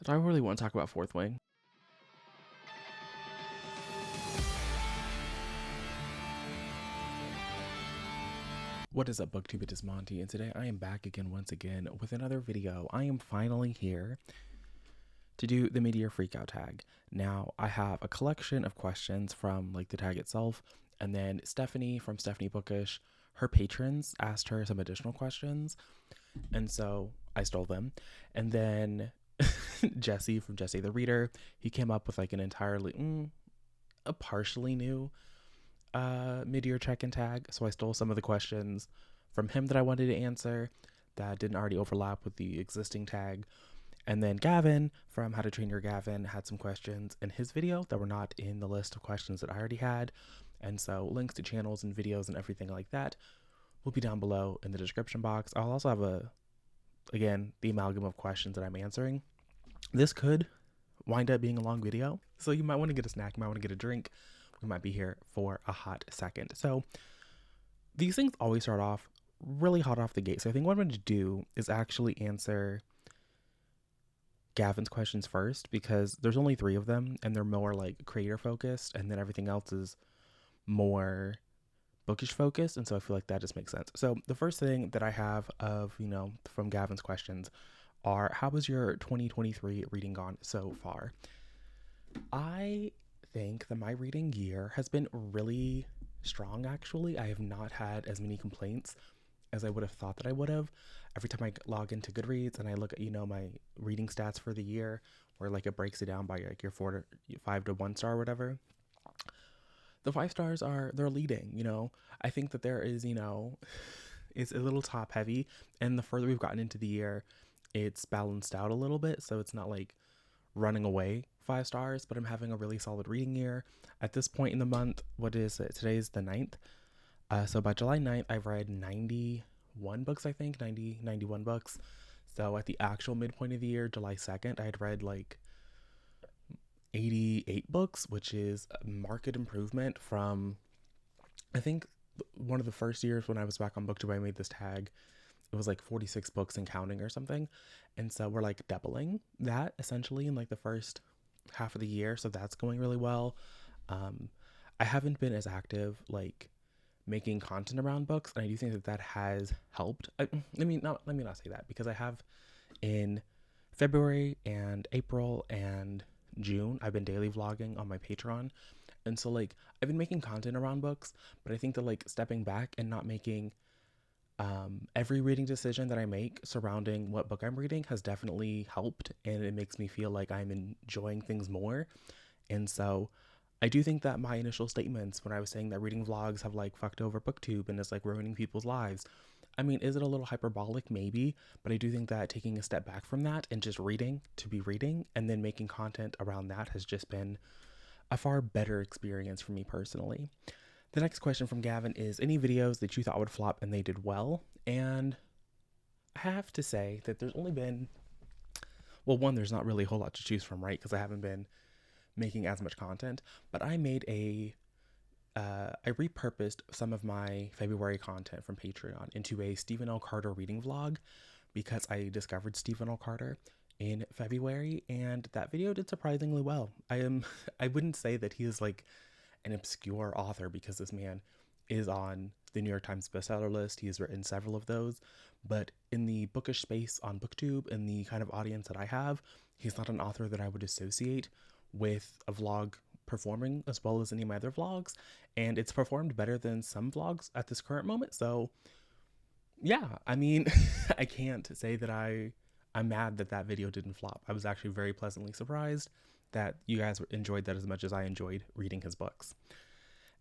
Do I really want to talk about Fourth Wing? What is up, BookTube? It is Monty, and today I am back again once again with another video. I am finally here to do the mid-year freakout tag. Now, I have a collection of questions from like the tag itself, and then Stephanie from Stephanie Bookish, her patrons asked her some additional questions, and so I stole them. And then Jesse from Jesse the Reader, he came up with like an entirely, a partially new mid-year check-in tag, so I stole some of the questions from him that I wanted to answer that didn't already overlap with the existing tag. And then Gavin from How to Train Your Gavin had some questions in his video that were not in the list of questions that I already had, and so links to channels and videos and everything like that will be down below in the description box. I'll also have again, the amalgam of questions that I'm answering. This could wind up being a long video, so you might want to get a snack, you might want to get a drink. We might be here for a hot second. So these things always start off really hot off the gate. So I think what I'm going to do is actually answer Gavin's questions first, because there's only 3 of them and they're more like creator focused, and then everything else is more bookish focused. And so I feel like that just makes sense. So the first thing that I have from Gavin's questions are, how was your 2023 reading gone so far? I think that my reading year has been really strong, actually. I have not had as many complaints as I would have thought that I would have. Every time I log into Goodreads and I look at, my reading stats for the year, where like it breaks it down by like your 5 to 1 star or whatever, the 5 stars they're leading. I think that there is, it's a little top heavy, and the further we've gotten into the year, it's balanced out a little bit, so it's not like running away 5 stars, but I'm having a really solid reading year. At this point in the month, what is it? Today's the 9th. So by July 9th, I've read 91 books, I think, 91 books. So at the actual midpoint of the year, July 2nd, I had read like 88 books, which is a marked improvement from, I think, one of the first years when I was back on BookTube, I made this tag. It was like 46 books and counting or something. And so we're like doubling that essentially in like the first half of the year. So that's going really well. I haven't been as active like making content around books, and I do think that that has helped. Let me not say that, because I have in February and April and June, I've been daily vlogging on my Patreon. And so like I've been making content around books, but I think that like stepping back and not making every reading decision that I make surrounding what book I'm reading has definitely helped, and it makes me feel like I'm enjoying things more. And so I do think that my initial statements when I was saying that reading vlogs have like fucked over BookTube and it's like ruining people's lives, I mean, is it a little hyperbolic? Maybe, but I do think that taking a step back from that and just reading to be reading and then making content around that has just been a far better experience for me personally. The next question from Gavin is, any videos that you thought would flop and they did well? And I have to say that there's only been, well, one, there's not really a whole lot to choose from, right? Because I haven't been making as much content, but I made I repurposed some of my February content from Patreon into a Stephen L. Carter reading vlog, because I discovered Stephen L. Carter in February, and that video did surprisingly well. I wouldn't say that he is like an obscure author, because this man is on the New York Times bestseller list. He has written several of those, but in the bookish space on BookTube and the kind of audience that I have, he's not an author that I would associate with a vlog performing as well as any of my other vlogs, and it's performed better than some vlogs at this current moment. So yeah, I mean, I can't say that I'm mad that that video didn't flop. I was actually very pleasantly surprised that you guys enjoyed that as much as I enjoyed reading his books.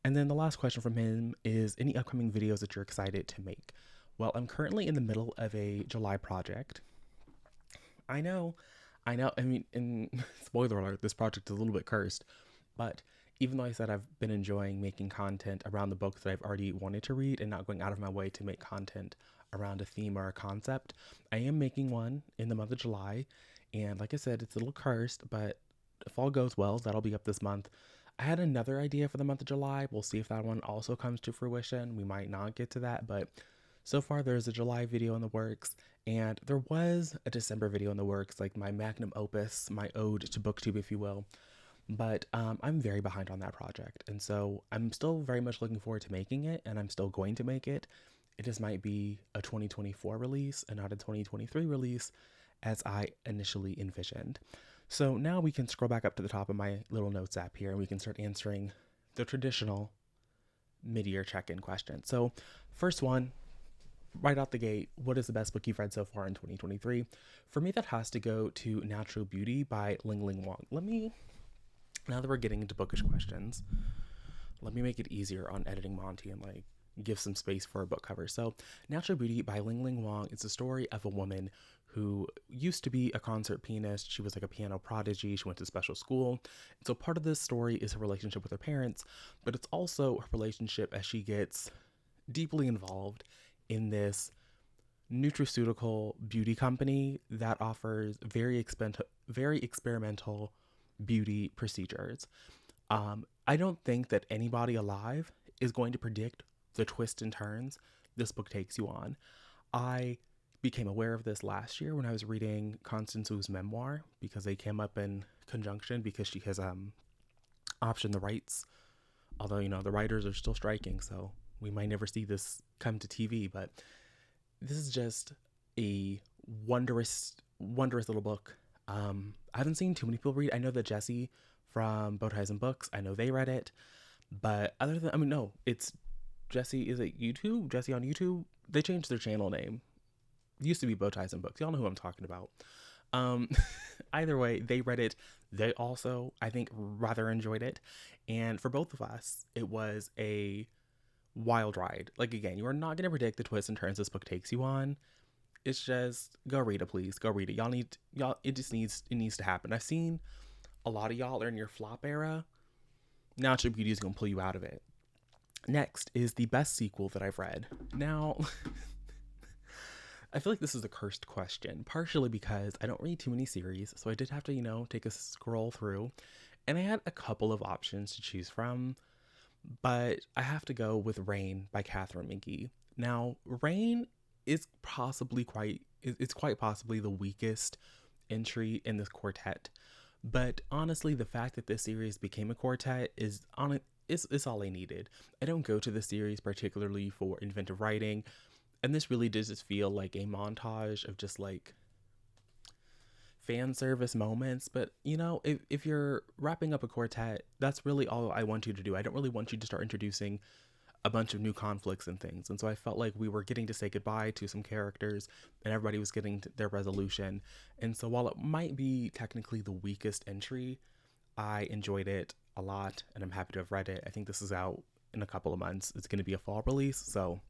And then the last question from him is, any upcoming videos that you're excited to make? Well, I'm currently in the middle of a July project. I know. I mean, in spoiler alert, this project is a little bit cursed, but even though I said I've been enjoying making content around the books that I've already wanted to read and not going out of my way to make content around a theme or a concept, I am making one in the month of July. And like I said, it's a little cursed, but if all goes well, that'll be up this month. I had another idea for the month of July. We'll see if that one also comes to fruition. We might not get to that, but So far, there's a July video in the works, and there was a December video in the works, like my magnum opus, my ode to BookTube, if you will. But I'm very behind on that project, and so I'm still very much looking forward to making it, and I'm still going to make it. It just might be a 2024 release and not a 2023 release, as I initially envisioned. So now we can scroll back up to the top of my little notes app here, and we can start answering the traditional mid-year check-in question. So first one, right out the gate, what is the best book you've read so far in 2023? For me, that has to go to Natural Beauty by Ling Ling Wang. Now that we're getting into bookish questions, let me make it easier on editing Monty and like give some space for a book cover. So Natural Beauty by Ling Ling Wang is a story of a woman who used to be a concert pianist. She was like a piano prodigy. She went to special school. And so part of this story is her relationship with her parents, but it's also her relationship as she gets deeply involved in this nutraceutical beauty company that offers very experimental beauty procedures. I don't think that anybody alive is going to predict the twists and turns this book takes you on. I became aware of this last year when I was reading Constance Wu's memoir, because they came up in conjunction because she has optioned the rights. Although, the writers are still striking, so we might never see this come to TV, but this is just a wondrous, wondrous little book. I haven't seen too many people read. I know that Jesse from Bowties and Books, I know they read it, but no, it's Jesse, is it YouTube? Jesse on YouTube? They changed their channel name. It used to be Bowties and Books. Y'all know who I'm talking about. Either way, they read it. They also, I think, rather enjoyed it. And for both of us, it was a wild ride. Like, again, you are not going to predict the twists and turns this book takes you on. It's just, go read it, please. Go read it. It needs to happen. I've seen a lot of y'all are in your flop era. Natural Beauty is going to pull you out of it. Next is the best sequel that I've read. Now, I feel like this is a cursed question, partially because I don't read too many series, so I did have to, take a scroll through, and I had a couple of options to choose from, but I have to go with Rain by Catherine Minky. Now, Rain is quite possibly the weakest entry in this quartet, but honestly, the fact that this series became a quartet is all I needed. I don't go to the series particularly for inventive writing, and this really does just feel like a montage of just like fan service moments. But if you're wrapping up a quartet, that's really all I want you to do. I don't really want you to start introducing a bunch of new conflicts and things. And so I felt like we were getting to say goodbye to some characters and everybody was getting their resolution. And so while it might be technically the weakest entry, I enjoyed it a lot and I'm happy to have read it. I think this is out in a couple of months. It's going to be a fall release, so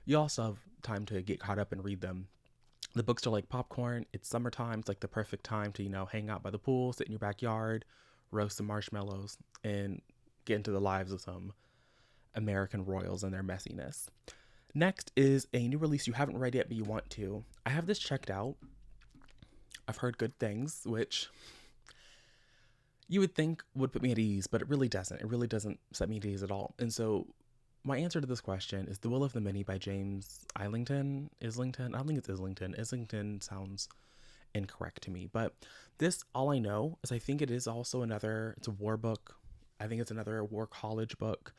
you also have time to get caught up and read them. The books are like popcorn. It's summertime. It's like the perfect time to, hang out by the pool, sit in your backyard, roast some marshmallows, and get into the lives of some American royals and their messiness. Next is a new release you haven't read yet, but you want to. I have this checked out. I've heard good things, which you would think would put me at ease, but it really doesn't. It really doesn't set me at ease at all. And so my answer to this question is The Will of the Many by James Islington. I don't think it's Islington. Islington sounds incorrect to me. But this, all I know is I think it is also it's a war book. I think it's another war college book.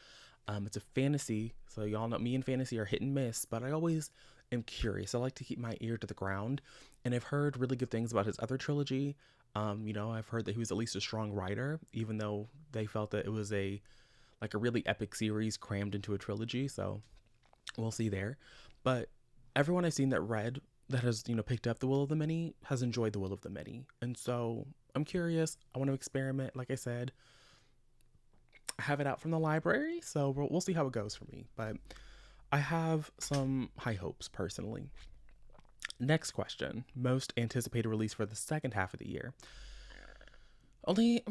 It's a fantasy. So y'all know me and fantasy are hit and miss, but I always am curious. I like to keep my ear to the ground. And I've heard really good things about his other trilogy. I've heard that he was at least a strong writer, even though they felt that it was a really epic series crammed into a trilogy. So we'll see there. But everyone I've seen that has, picked up The Will of the Many has enjoyed The Will of the Many. And so I'm curious. I want to experiment. Like I said, I have it out from the library, so we'll see how it goes for me. But I have some high hopes personally. Next question. Most anticipated release for the second half of the year. Only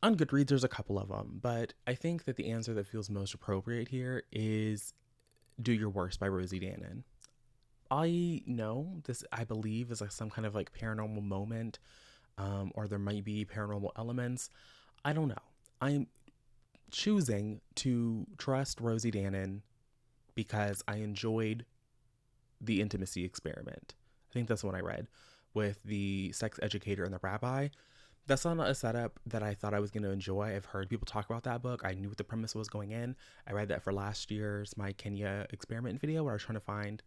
on Goodreads, there's a couple of them, but I think that the answer that feels most appropriate here is Do Your Worst by Rosie Danan. I know this, I believe, is some kind of paranormal moment, or there might be paranormal elements. I don't know. I'm choosing to trust Rosie Danan because I enjoyed The Intimacy Experiment. I think that's the one I read, with the sex educator and the rabbi. That's not a setup that I thought I was going to enjoy. I've heard people talk about that book. I knew what the premise was going in. I read that for last year's My Kenya Experiment video, where I was trying to find,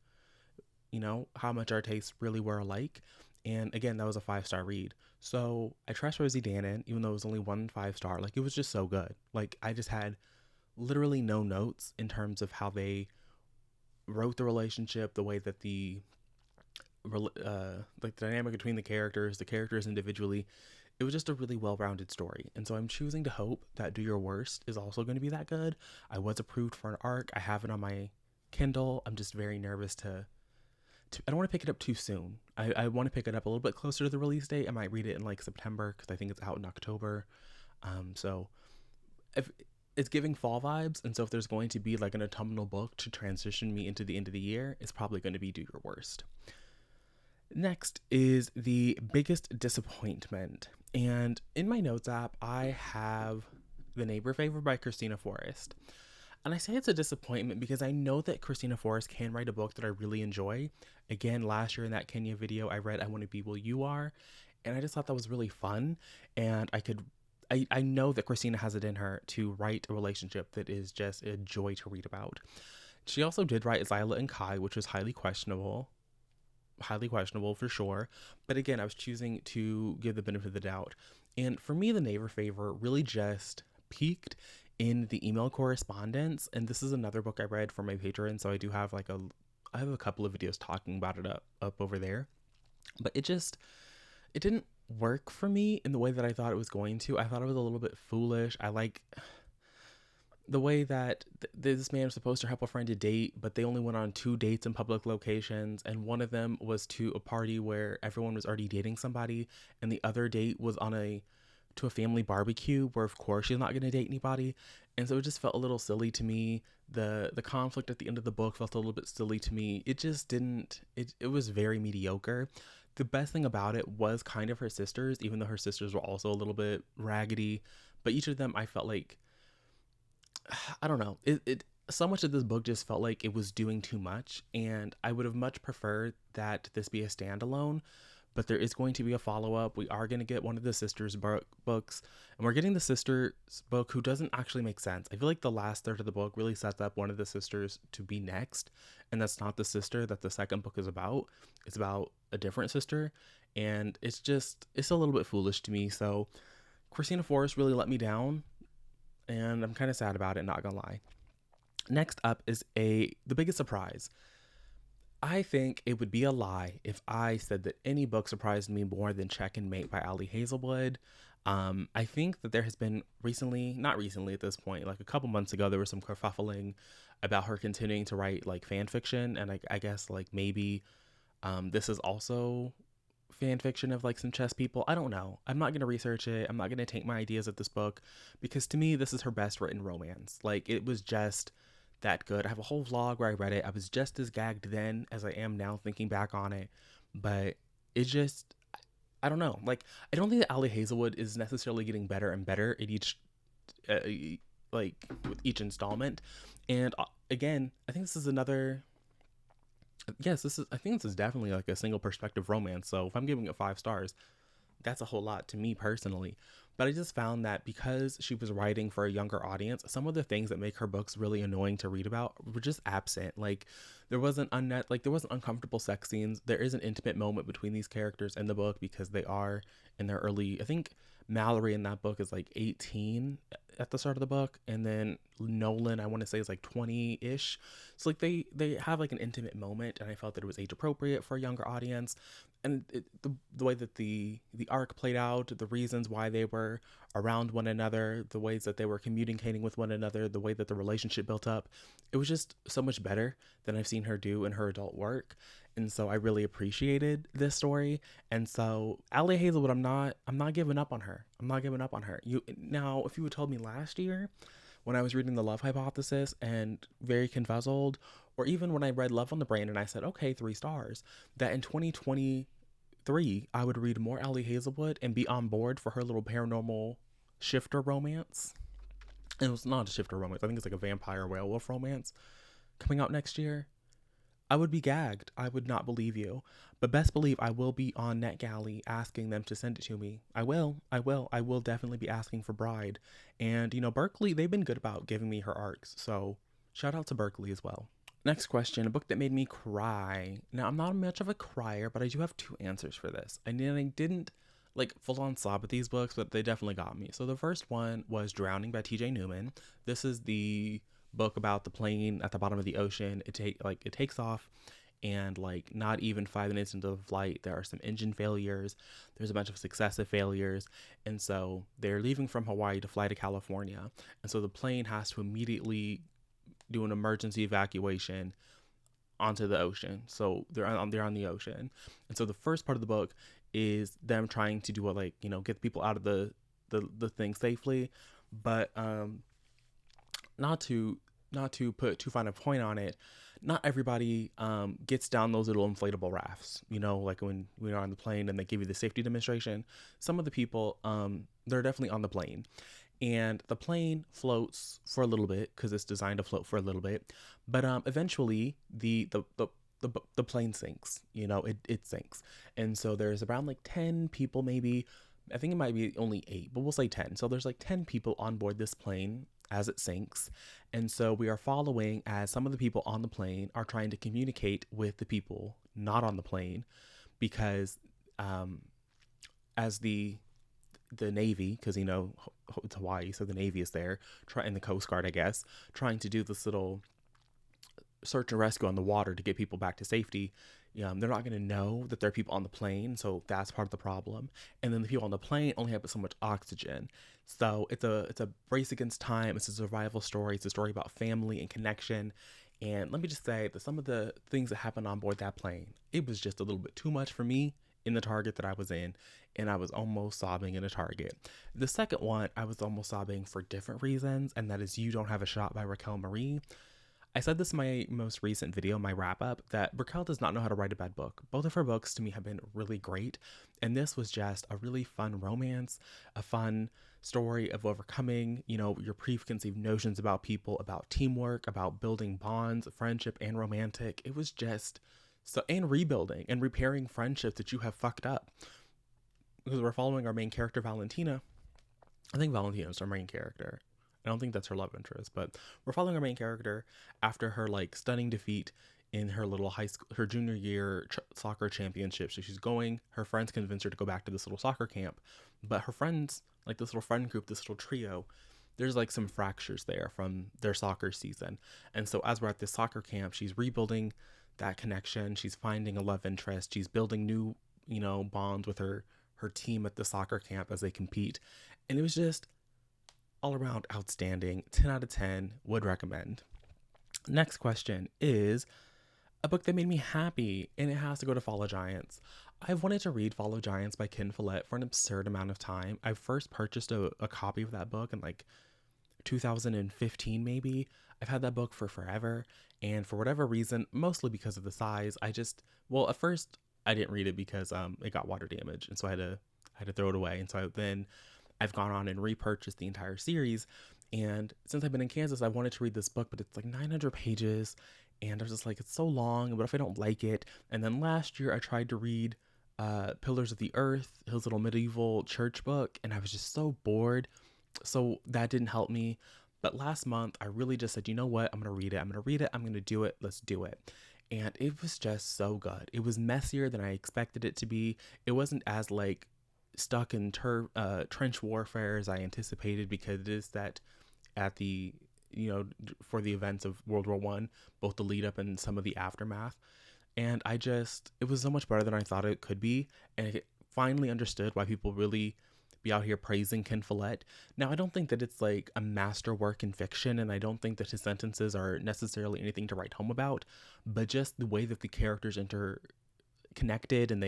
how much our tastes really were alike. And again, that was a 5-star read. So I trust Rosie Danan, even though it was only 1 5-star. Like, it was just so good. Like, I just had literally no notes in terms of how they wrote the relationship, the way that the dynamic between the characters individually. It was just a really well-rounded story. And so I'm choosing to hope that Do Your Worst is also going to be that good. I was approved for an ARC. I have it on my Kindle. I'm just very nervous to I don't want to pick it up too soon. I want to pick it up a little bit closer to the release date. I might read it in like September, because I think it's out in October. So if it's giving fall vibes, and so if there's going to be like an autumnal book to transition me into the end of the year, it's probably going to be Do Your Worst. Next is The Biggest Disappointment. And in my notes app, I have The Neighbor Favor by Christina Forrest. And I say it's a disappointment because I know that Christina Forrest can write a book that I really enjoy. Again, last year in that Kenya video, I read I Want to Be Where You Are, and I just thought that was really fun. And I know that Christina has it in her to write a relationship that is just a joy to read about. She also did write Zyla and Kai, which was highly questionable for sure. But again, I was choosing to give the benefit of the doubt. And for me, The Neighbor Favor really just peaked in the email correspondence. And this is another book I read for my Patreon, so I do have I have a couple of videos talking about it up over there. But it didn't work for me in the way that I thought it was going to. I thought it was a little bit foolish. I like the way that this man was supposed to help a friend to date, but they only went on 2 dates in public locations, and one of them was to a party where everyone was already dating somebody, and the other date was to a family barbecue where of course she's not going to date anybody. And so it just felt a little silly to me. The conflict at the end of the book felt a little bit silly to me. It just didn't, it was very mediocre. The best thing about it was kind of her sisters, even though her sisters were also a little bit raggedy, but each of them I felt like, I don't know, so much of this book just felt like it was doing too much, and I would have much preferred that this be a standalone. But there is going to be a follow-up. We are going to get one of the sisters' books, and we're getting the sister's book who doesn't actually make sense. I feel like the last third of the book really sets up one of the sisters to be next, and that's not the sister that the second book is about. It's about a different sister, and it's a little bit foolish to me. So Christina Forrest really let me down, and I'm kind of sad about it, not gonna lie. Next up is The Biggest Surprise. I think it would be a lie if I said that any book surprised me more than Check and Mate by Ali Hazelwood. I think that there has been not recently at this point, like a couple months ago, there was some kerfuffling about her continuing to write like fan fiction. And I guess like maybe this is also fan fiction of like some chess people. I don't know. I'm not going to research it. I'm not going to take my ideas of this book, because to me, this is her best written romance. Like, it was just that good. I have a whole vlog where I read it. I was just as gagged then as I am now thinking back on it, but it just, I don't know. Like, I don't think that Ali Hazelwood is necessarily getting better and better at each, with each installment. And again, I think this is definitely like a single perspective romance. So if I'm giving it 5 stars, that's a whole lot to me personally. But I just found that because she was writing for a younger audience, some of the things that make her books really annoying to read about were just absent. Like, there wasn't uncomfortable sex scenes. There is an intimate moment between these characters in the book because they are in their early, I think Mallory in that book is like 18 at the start of the book, and then Nolan, I want to say, is like 20-ish. So like they have like an intimate moment, and I felt that it was age appropriate for a younger audience. And the way that the arc played out, the reasons why they were around one another, the ways that they were communicating with one another, the way that the relationship built up, it was just so much better than I've seen her do in her adult work. And so I really appreciated this story. And so Ali Hazelwood, I'm not giving up on her. Now, if you had told me last year when I was reading The Love Hypothesis and Very Confuzzled, or even when I read Love on the Brain and I said, okay, 3 stars, that in 2023 I would read more Ali Hazelwood and be on board for her little paranormal shifter romance. And it was not a shifter romance. I think it's like a vampire werewolf romance coming out next year. I would be gagged. I would not believe you. But best believe I will be on NetGalley asking them to send it to me. I will. I will. I will definitely be asking for Bride. And, Berkeley, they've been good about giving me her arcs. So shout out to Berkeley as well. Next question, a book that made me cry. Now, I'm not much of a crier, but I do have two answers for this. I didn't like full on sob at these books, but they definitely got me. So the first one was Drowning by TJ Newman. This is the book about the plane at the bottom of the ocean. It takes off, and like not even 5 minutes into the flight, there are some engine failures. There's a bunch of successive failures, and so they're leaving from Hawaii to fly to California, and so the plane has to immediately do an emergency evacuation onto the ocean. So they're on the ocean, and so the first part of the book is them trying to do get people out of the thing safely, but not to put too fine a point on it, not everybody gets down those little inflatable rafts. Like when we're on the plane and they give you the safety demonstration. Some of the people, they're definitely on the plane, and the plane floats for a little bit because it's designed to float for a little bit, but eventually the plane sinks. It sinks, and so there's around like 10 people, maybe. I think it might be only 8, but we'll say 10. So there's like 10 people on board this plane as it sinks. And so we are following as some of the people on the plane are trying to communicate with the people not on the plane, because as the Navy, because it's Hawaii, so the Navy is there, and the Coast Guard, I guess, trying to do this little search and rescue on the water to get people back to safety. They're not going to know that there are people on the plane, so that's part of the problem. And then the people on the plane only have so much oxygen, so it's a race against time. It's a survival story. It's a story about family and connection. And let me just say that some of the things that happened on board that plane, it was just a little bit too much for me in the Target that I was in, and I was almost sobbing in a Target. The second one, I was almost sobbing for different reasons, and that is You Don't Have a Shot by Raquel Marie. I said this in my most recent video, my wrap up, that Raquel does not know how to write a bad book. Both of her books to me have been really great, and this was just a really fun romance, a fun story of overcoming, your preconceived notions about people, about teamwork, about building bonds, friendship, and romantic. It was just and rebuilding and repairing friendships that you have fucked up. Because we're following our main character, Valentina. I think Valentina's our main character. I don't think that's her love interest, but we're following our main character after her stunning defeat in her little high school, her junior year soccer championship. So her friends convince her to go back to this little soccer camp, but her friends, this little friend group, this little trio, there's some fractures there from their soccer season. And so as we're at this soccer camp, she's rebuilding that connection. She's finding a love interest. She's building new, bonds with her team at the soccer camp as they compete. And it was just all around outstanding. 10 out of 10, would recommend. Next question is a book that made me happy, and it has to go to Follow Giants. I've wanted to read Follow Giants by Ken Follett for an absurd amount of time. I first purchased a copy of that book in 2015 maybe. I've had that book for forever, and for whatever reason, mostly because of the size, at first I didn't read it because it got water damage, and so I had to throw it away. And so then I've gone on and repurchased the entire series. And since I've been in Kansas, I wanted to read this book, but it's 900 pages. And I was just it's so long. What if I don't like it? And then last year I tried to read Pillars of the Earth, his little medieval church book. And I was just so bored. So that didn't help me. But last month I really just said, you know what? I'm going to read it. I'm going to do it. Let's do it. And it was just so good. It was messier than I expected it to be. It wasn't as stuck in trench warfare as I anticipated, because it is that at the for the events of World War I, both the lead up and some of the aftermath. And it was so much better than I thought it could be, and I finally understood why people really be out here praising Ken Follett. Now, I don't think that it's a masterwork in fiction, and I don't think that his sentences are necessarily anything to write home about, but just the way that the characters interconnected and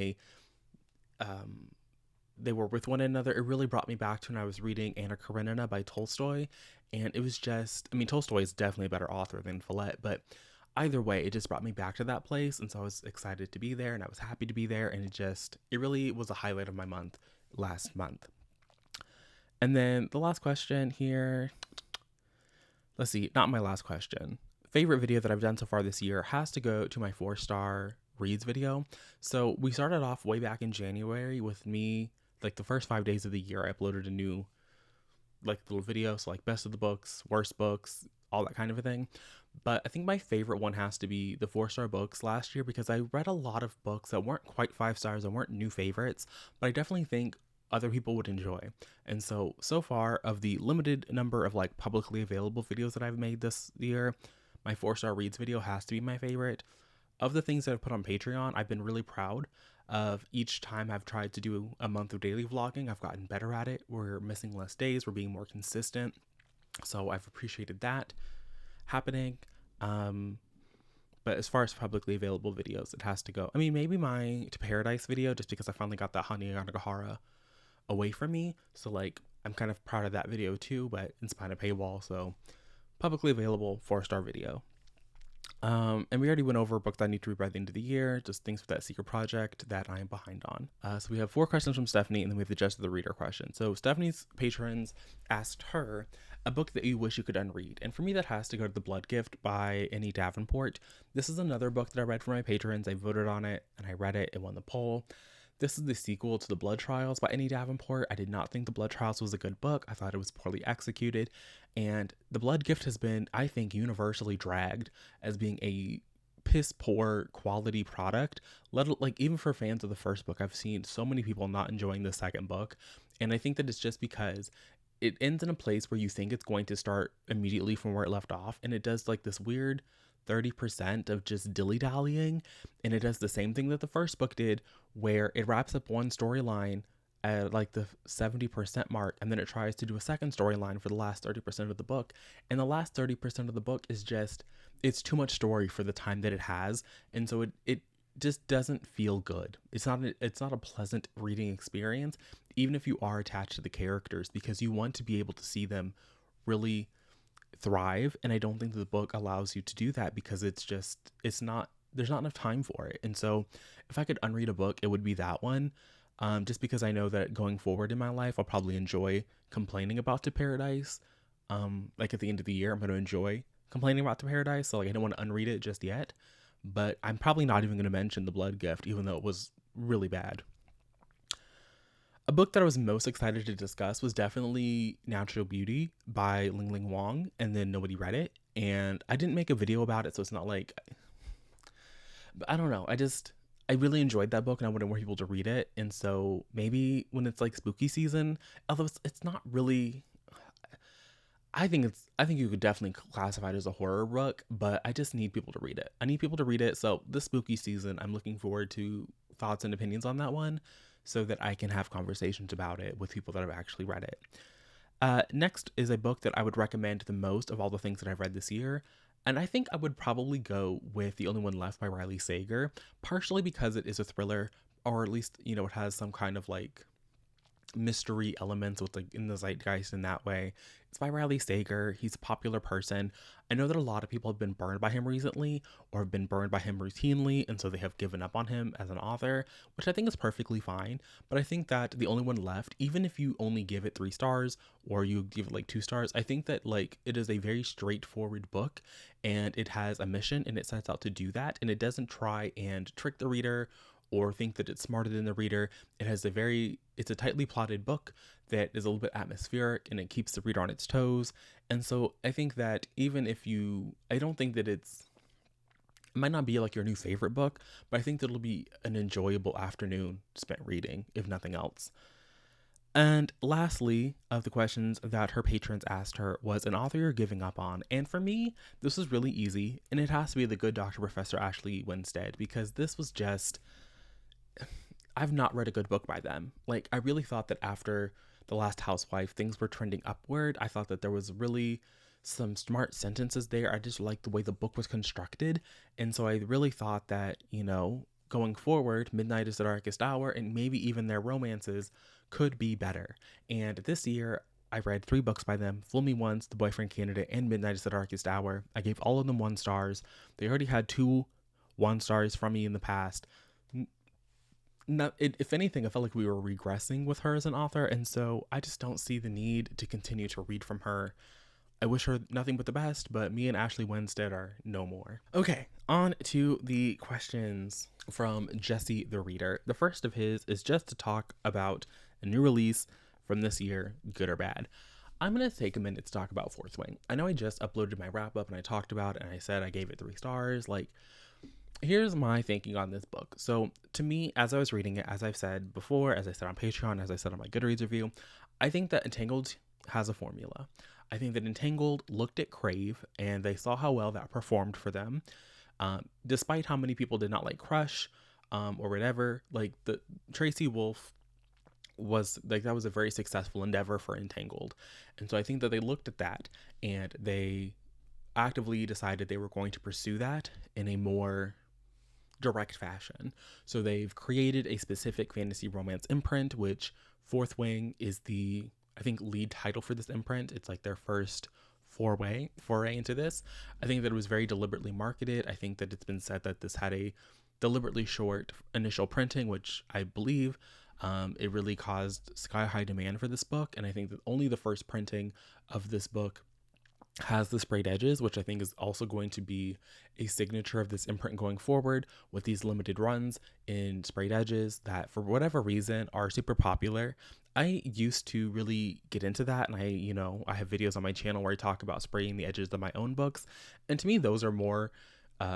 they were with one another, it really brought me back to when I was reading Anna Karenina by Tolstoy. And it was Tolstoy is definitely a better author than Follett, but either way, it just brought me back to that place. And so I was excited to be there, and I was happy to be there. And it really was a highlight of my month last month. And then the last question here, let's see, not my last question. favorite video that I've done so far this year has to go to my 4-star reads video. So we started off way back in January with me, like the first 5 days of the year, I uploaded a new like little video. So like best of the books, worst books, all that kind of a thing. But I think my favorite one has to be the 4-star books last year, because I read a lot of books that weren't quite 5 stars and weren't new favorites, but I definitely think other people would enjoy. And so far, of the limited number of like publicly available videos that I've made this year, my 4-star reads video has to be my favorite. Of the things that I've put on Patreon, I've been really proud of each time I've tried to do a month of daily vlogging. I've gotten better at it. We're missing less days. We're being more consistent. So I've appreciated that happening. But as far as publicly available videos, it has to go. I mean, maybe my To Paradise video, just because I finally got that Honey Yanagihara away from me. So like, I'm kind of proud of that video too, but it's behind a paywall. So publicly available 4-star video. And we already went over a book that I need to read by the end of the year, just things for that secret project that I am behind on. So we have 4 questions from Stephanie, and then we have the Just of the Reader question. So Stephanie's patrons asked her a book that you wish you could unread. And for me, that has to go to The Blood Gift by Annie Davenport. This is another book that I read for my patrons. I voted on it and I read it. It won the poll. This is the sequel to The Blood Trials by Annie Davenport. I did not think The Blood Trials was a good book. I thought it was poorly executed. And The Blood Gift has been, I think, universally dragged as being a piss poor quality product. Like, even for fans of the first book, I've seen so many people not enjoying the second book. And I think that it's just because it ends in a place where you think it's going to start immediately from where it left off. And it does like this weird 30% of just dilly-dallying, and it does the same thing that the first book did, where it wraps up one storyline at like the 70% mark, and then it tries to do a second storyline for the last 30% of the book, and the last 30% of the book is just, it's too much story for the time that it has, and so it just doesn't feel good. It's not a pleasant reading experience, even if you are attached to the characters, because you want to be able to see them really thrive, and I don't think that the book allows you to do that, because there's not enough time for it. And so if I could unread a book, it would be that one, just because I know that going forward in my life, I'll probably enjoy complaining about To Paradise. Like at the end of the year, I'm going to enjoy complaining about To Paradise, so like I don't want to unread it just yet, but I'm probably not even going to mention The Blood Gift, even though it was really bad. A book that I was most excited to discuss was definitely Natural Beauty by Ling Ling Wang, and then nobody read it, and I didn't make a video about it, so it's not like, but I don't know, I really enjoyed that book, and I wanted more people to read it, and so maybe when it's like spooky season, although it's not really, I think you could definitely classify it as a horror book, but I just need people to read it. I need people to read it, so this spooky season, I'm looking forward to thoughts and opinions on that one, so that I can have conversations about it with people that have actually read it. Next is a book that I would recommend the most of all the things that I've read this year, and I think I would probably go with The Only One Left by Riley Sager, partially because it is a thriller, or at least, you know, it has some kind of like mystery elements with like in the zeitgeist in that way. It's by Riley Sager. He's a popular person. I know that a lot of people have been burned by him recently, or have been burned by him routinely, and so they have given up on him as an author, which I think is perfectly fine. But I think that The Only One Left, even if you only give it 3 stars or you give it like 2 stars, I think that like it is a very straightforward book, and it has a mission, and it sets out to do that, and it doesn't try and trick the reader or think that it's smarter than the reader. It's a tightly plotted book that is a little bit atmospheric, and it keeps the reader on its toes. And so I think that I don't think that it might not be like your new favorite book, but I think that it'll be an enjoyable afternoon spent reading, if nothing else. And lastly, of the questions that her patrons asked her was an author you're giving up on. And for me, this was really easy, and it has to be The Good Doctor Professor Ashley Winstead, because this was just, I've not read a good book by them. Like, I really thought that after The Last Housewife, things were trending upward. I thought that there was really some smart sentences there. I just liked the way the book was constructed. And so I really thought that, you know, going forward, Midnight is the Darkest Hour, and maybe even their romances could be better. And this year, I read 3 books by them: Fool Me Once, The Boyfriend Candidate, and Midnight is the Darkest Hour. I gave all of them 1 stars. They already had 2 1 stars from me in the past. If anything, I felt like we were regressing with her as an author, and so I just don't see the need to continue to read from her I wish her nothing but the best, but me and Ashley Winstead are no more. Okay, on to the questions from Jesse the Reader. The first of his is just to talk about a new release from this year, good or bad. I'm going to take a minute to talk about Fourth Wing. I know I just uploaded my wrap up and I talked about it and I said I gave it 3 stars. Like, here's my thinking on this book. So to me, as I was reading it, as I've said before, as I said on Patreon, as I said on my Goodreads review, I think that Entangled has a formula. I think that Entangled looked at Crave and they saw how well that performed for them. Despite how many people did not like Crush or whatever, like the Tracy Wolf was like, that was a very successful endeavor for Entangled. And so I think that they looked at that and they actively decided they were going to pursue that in a more direct fashion. So they've created a specific fantasy romance imprint, which Fourth Wing is the, I think, lead title for this imprint. It's like their first foray into this. I think that it was very deliberately marketed. I think that it's been said that this had a deliberately short initial printing, which I believe it really caused sky high demand for this book. And I think that only the first printing of this book has the sprayed edges, which I think is also going to be a signature of this imprint going forward, with these limited runs in sprayed edges that for whatever reason are super popular. I used to really get into that, and I have videos on my channel where I talk about spraying the edges of my own books, and to me those are more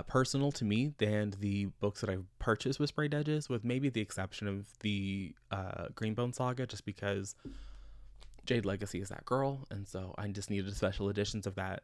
personal to me than the books that I've purchased with sprayed edges, with maybe the exception of the Greenbone Saga, just because Jade Legacy is that girl, and so I just needed special editions of that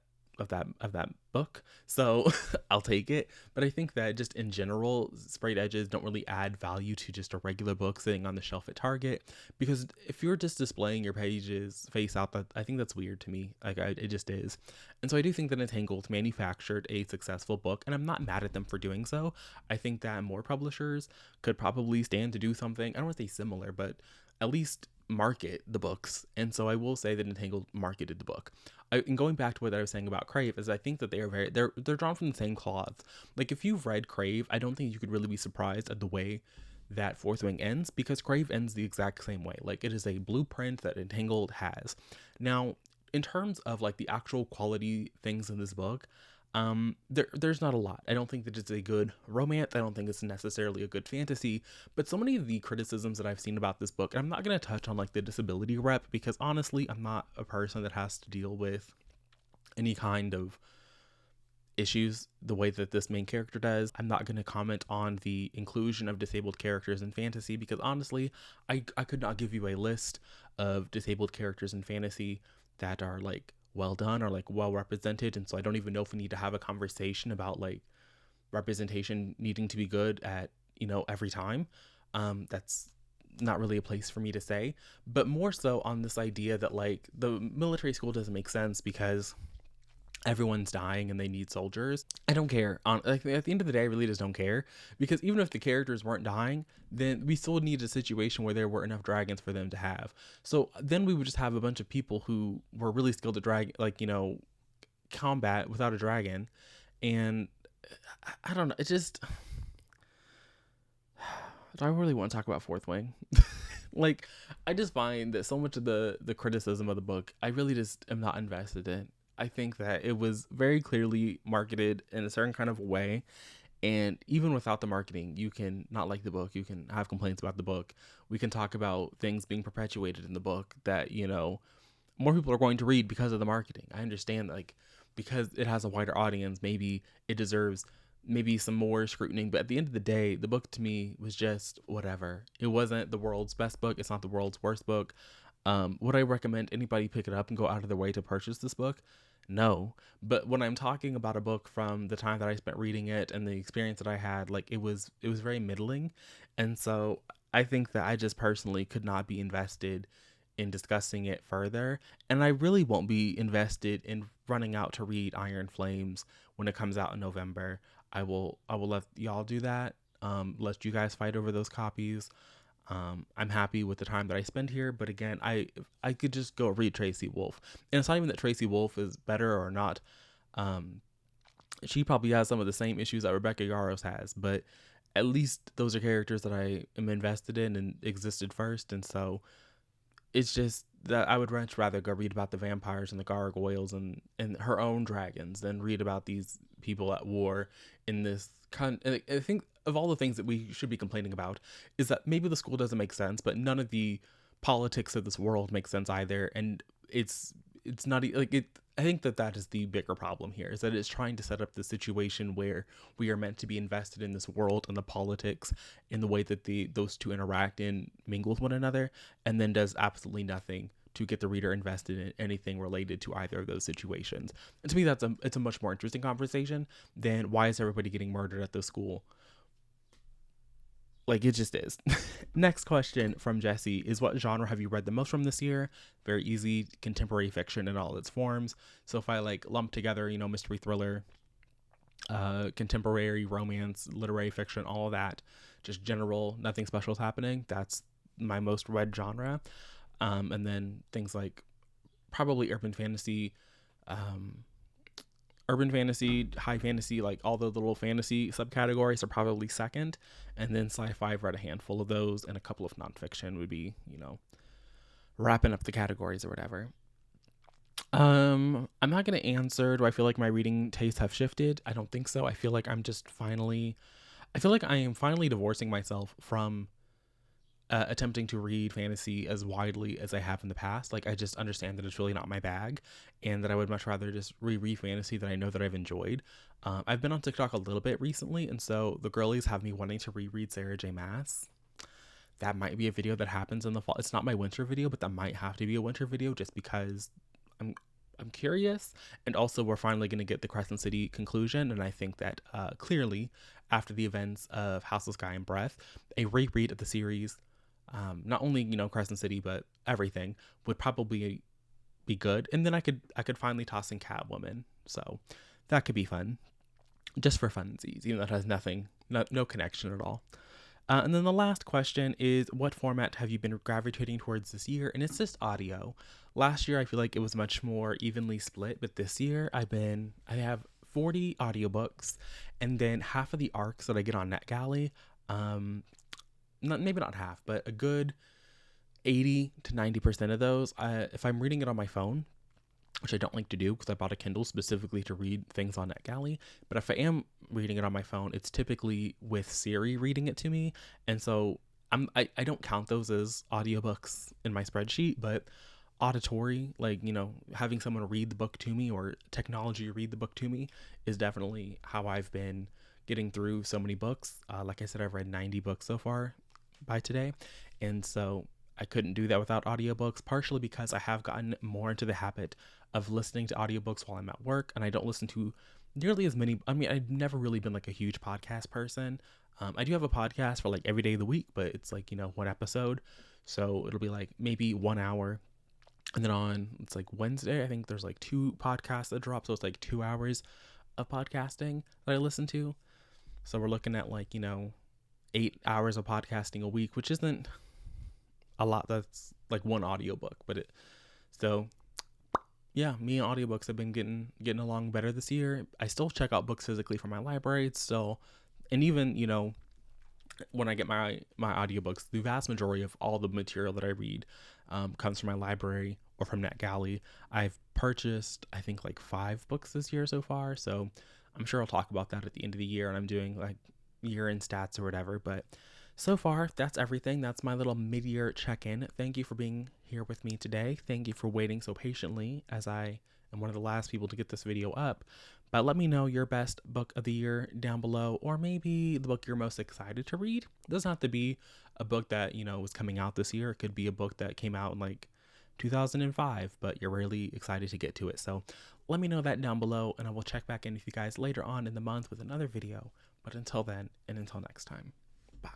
book, so I'll take it. But I think that just in general, sprayed edges don't really add value to just a regular book sitting on the shelf at Target, because if you're just displaying your pages face out, that I think that's weird to me. Like, it just is. And so I do think that Entangled manufactured a successful book, and I'm not mad at them for doing so. I think that more publishers could probably stand to do something, I don't want to say similar, but at least market the books. And so I will say that Entangled marketed the book. And going back to what I was saying about Crave, is I think that they're drawn from the same cloth. Like, if you've read Crave, I don't think you could really be surprised at the way that Fourth Wing ends, because Crave ends the exact same way. Like, it is a blueprint that Entangled has. Now, in terms of like the actual quality things in this book, there's not a lot. I don't think that it's a good romance. I don't think it's necessarily a good fantasy, but so many of the criticisms that I've seen about this book, and I'm not going to touch on like the disability rep, because honestly, I'm not a person that has to deal with any kind of issues the way that this main character does. I'm not going to comment on the inclusion of disabled characters in fantasy, because honestly, I could not give you a list of disabled characters in fantasy that are like well done or like well represented, and so I don't even know if we need to have a conversation about like representation needing to be good at every time. That's not really a place for me to say, but more so on this idea that like the military school doesn't make sense because everyone's dying and they need soldiers. I don't care. At the end of the day, I really just don't care, because even if the characters weren't dying, then we still need a situation where there were enough dragons for them to have. So then we would just have a bunch of people who were really skilled at combat without a dragon. And I don't know. It just, do I really want to talk about Fourth Wing? Like, I just find that so much of the criticism of the book, I really just am not invested in. I think that it was very clearly marketed in a certain kind of way, and even without the marketing, you can not like the book, you can have complaints about the book, we can talk about things being perpetuated in the book that more people are going to read because of the marketing. I understand, like, because it has a wider audience, maybe it deserves maybe some more scrutiny, but at the end of the day, the book to me was just whatever. It wasn't the world's best book, it's not the world's worst book. Would I recommend anybody pick it up and go out of their way to purchase this book? No. But when I'm talking about a book from the time that I spent reading it and the experience that I had, like, it was very middling. And so I think that I just personally could not be invested in discussing it further. And I really won't be invested in running out to read Iron Flames when it comes out in November. I will let y'all do that. Let you guys fight over those copies. I'm happy with the time that I spend here, but again, I could just go read Tracy Wolf, and it's not even that Tracy Wolf is better or not. She probably has some of the same issues that Rebecca Yarros has, but at least those are characters that I am invested in and existed first, and so it's just that I would much rather go read about the vampires and the gargoyles and her own dragons than read about these people at war in this I think of all the things that we should be complaining about is that maybe the school doesn't make sense, but none of the politics of this world makes sense either. And it's not like it. I think that is the bigger problem here, is that it's trying to set up the situation where we are meant to be invested in this world and the politics in the way that those two interact and mingle with one another, and then does absolutely nothing to get the reader invested in anything related to either of those situations. And to me, it's a much more interesting conversation than why is everybody getting murdered at the school. Like, it just is. Next question from Jesse is, what genre have you read the most from this year? Very easy, contemporary fiction in all its forms. So if I like lump together, mystery thriller, contemporary romance, literary fiction, all of that, just general, nothing special is happening, that's my most read genre. And then things like probably urban fantasy, high fantasy, like all the little fantasy subcategories are probably second. And then sci-fi, I've read a handful of those, and a couple of nonfiction would be, wrapping up the categories or whatever. I'm not going to answer, do I feel like my reading tastes have shifted? I don't think so. I feel like I am finally divorcing myself from attempting to read fantasy as widely as I have in the past. Like, I just understand that it's really not my bag, and that I would much rather just reread fantasy that I know that I've enjoyed. I've been on TikTok a little bit recently, and so the girlies have me wanting to reread Sarah J. Maas. That might be a video that happens in the fall. It's not my winter video, but that might have to be a winter video just because I'm curious. And also, we're finally going to get the Crescent City conclusion, and I think that clearly, after the events of House of Sky and Breath, a reread of the series, not only Crescent City but everything, would probably be good. And then I could finally toss in Catwoman, so that could be fun, just for funsies, even though it has no connection at all. And then the last question is, what format have you been gravitating towards this year? And it's just audio. Last year I feel like it was much more evenly split, but this year I have 40 audiobooks, and then half of the arcs that I get on NetGalley, maybe not half, but a good 80 to 90% of those, if I'm reading it on my phone, which I don't like to do because I bought a Kindle specifically to read things on NetGalley, but if I am reading it on my phone, it's typically with Siri reading it to me. And so I don't count those as audiobooks in my spreadsheet, but auditory, like, having someone read the book to me, or technology read the book to me, is definitely how I've been getting through so many books. Like I said, I've read 90 books so far by today, and so I couldn't do that without audiobooks, partially because I have gotten more into the habit of listening to audiobooks while I'm at work, and I don't listen to nearly as many. I mean, I've never really been like a huge podcast person. I do have a podcast for like every day of the week, but it's like, one episode, so it'll be like maybe 1 hour. And then it's like Wednesday, I think there's like 2 podcasts that drop, so it's like 2 hours of podcasting that I listen to. So we're looking at like 8 hours of podcasting a week, which isn't a lot. That's like one audiobook, so yeah, me and audiobooks have been getting along better this year. I still check out books physically from my library. It's still, and even when I get my audiobooks, the vast majority of all the material that I read comes from my library or from NetGalley. I've purchased, I think, like 5 books this year so far, so I'm sure I'll talk about that at the end of the year, and I'm doing like year-end stats or whatever. But so far, that's everything. That's my little mid-year check-in. Thank you for being here with me today. Thank you for waiting so patiently, as I am one of the last people to get this video up. But let me know your best book of the year down below, or maybe the book you're most excited to read. It doesn't have to be a book that, was coming out this year. It could be a book that came out in like 2005, but you're really excited to get to it. So let me know that down below, and I will check back in with you guys later on in the month with another video. But until then, and until next time, bye.